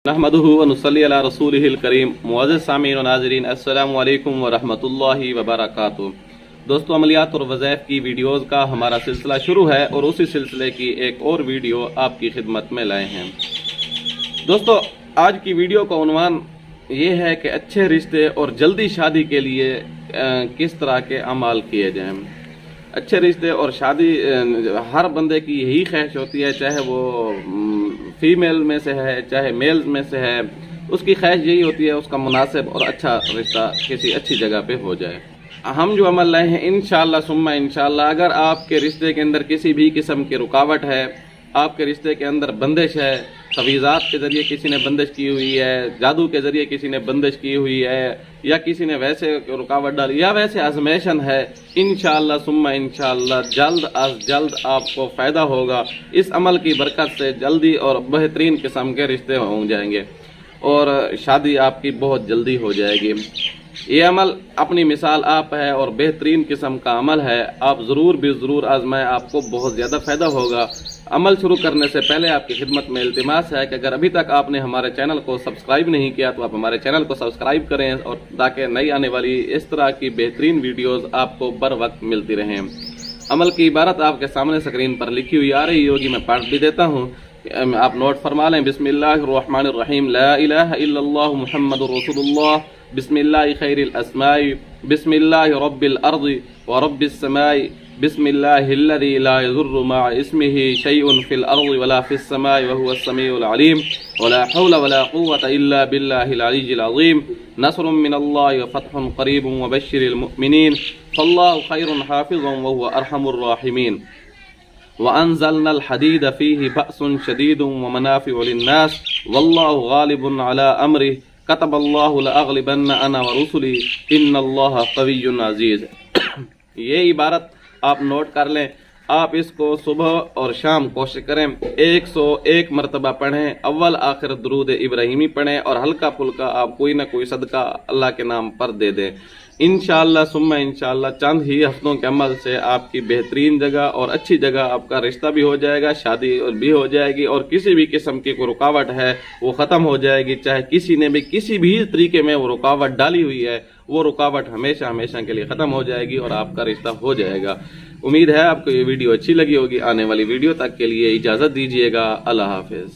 नहमदुहु व नुसल्ली अला रसूलिहिल करीम। मुअज़्ज़िज़ सामीईन व नाज़रीन, अस्सलामु अलैकुम व रहमतुल्लाहि व बरकातुहू। दोस्तों, अमलियात और वज़ाइफ की वीडियोज़ का हमारा सिलसिला शुरू है और उसी सिलसिले की एक और वीडियो आपकी खिदमत में लाए हैं। दोस्तों, आज की वीडियो का उन्वान ये है कि अच्छे रिश्ते और जल्दी शादी के लिए किस तरह के अमाल किए जाएं। अच्छे रिश्ते और शादी हर बंदे की यही ख्वाहिश होती है, चाहे वो फीमेल में से है चाहे मेल में से है। उसकी ख्वाहिश यही होती है उसका मुनासिब और अच्छा रिश्ता किसी अच्छी जगह पे हो जाए। हम जो अमल लाए हैं इंशाअल्लाह सुम्मा इंशाअल्लाह, अगर आपके रिश्ते के अंदर किसी भी किस्म की रुकावट है, आपके रिश्ते के अंदर बंदिश है, तवीज़ात के ज़रिए किसी ने बंदिश की हुई है, जादू के ज़रिए किसी ने बंदिश की हुई है, या किसी ने वैसे रुकावट डाली या वैसे आजमाइशन है, इंशाअल्लाह सुम्मा इंशाअल्लाह जल्द अज जल्द आपको फ़ायदा होगा। इस अमल की बरकत से जल्दी और बेहतरीन किस्म के रिश्ते हो जाएंगे और शादी आपकी बहुत जल्दी हो जाएगी। ये अमल अपनी मिसाल आप है और बेहतरीन किस्म का अमल है। आप ज़रूर भी ज़रूर आजमाएं, आपको बहुत ज़्यादा फ़ायदा होगा। अमल शुरू करने से पहले आपकी खिदमत में इल्तिमास है कि अगर अभी तक आपने हमारे चैनल को सब्सक्राइब नहीं किया तो आप हमारे चैनल को सब्सक्राइब करें और ताकि नई आने वाली इस तरह की बेहतरीन वीडियोस आपको बर वक्त मिलती रहें। अमल की इबारत आपके सामने स्क्रीन पर लिखी हुई आ रही होगी, मैं पढ़ भी देता हूँ, आप नोट फरमा लें। बिस्मिल्लाहिर्रहमानिर्रहीम, ला इलाहा इल्लल्लाहु मुहम्मदुर रसूलुल्लाह, बिस्मिल्लाहि खैरिल अस्माई, बिस्मिल्लाहि रब्बिल अर्ज़ि व रब्बिस समाई, बिस्मिल्लाहिल्लज़ी ला यज़ुर्रु मअ इस्मिही शैउन फिल अर्ज़ि वला फिस समाई व हुवस समीउल अलीम, वला हौला वला कुव्वता इल्ला बिल्लाहिल अलिय्यिल अज़ीम, नस्रुम मिनल्लाहि व फतहुन क़रीबुन व बश्शिरिल मुअ्मिनीन, फल्लाहु खैरुन हाफ़िज़ुन व हुवा अरहमुर राहिमीन। वअंज़लनल हदीद फ़ीहि बअसुन शदीदुन व मनाफ़िउ लिन्नास वल्लाहु गालिबुन अला अम्रिही कतबल्लाहु लअग़लिबन्ना अना व रुसुली इन्नल्लाहा क़विय्युन अज़ीज़। ये इबारत आप नोट कर लें। आप इसको सुबह और शाम कोशिश करें 101 मरतबा पढ़ें। अव्वल आखिर दुरूद इब्राहिमी पढ़ें और हल्का फुल्का आप कोई ना कोई सदका अल्लाह के नाम पर दे दें। इंशाअल्लाह सुम्मा इंशाअल्लाह चंद ही हफ्तों के अमल से आपकी बेहतरीन जगह और अच्छी जगह आपका रिश्ता भी हो जाएगा, शादी भी हो जाएगी और किसी भी किस्म की कोई रुकावट है वो ख़त्म हो जाएगी। चाहे किसी ने भी किसी भी तरीके में वो रुकावट डाली हुई है, वो रुकावट हमेशा हमेशा के लिए ख़त्म हो जाएगी और आपका रिश्ता हो जाएगा। उम्मीद है आपको ये वीडियो अच्छी लगी होगी। आने वाली वीडियो तक के लिए इजाज़त दीजिएगा। अल्लाह हाफिज़।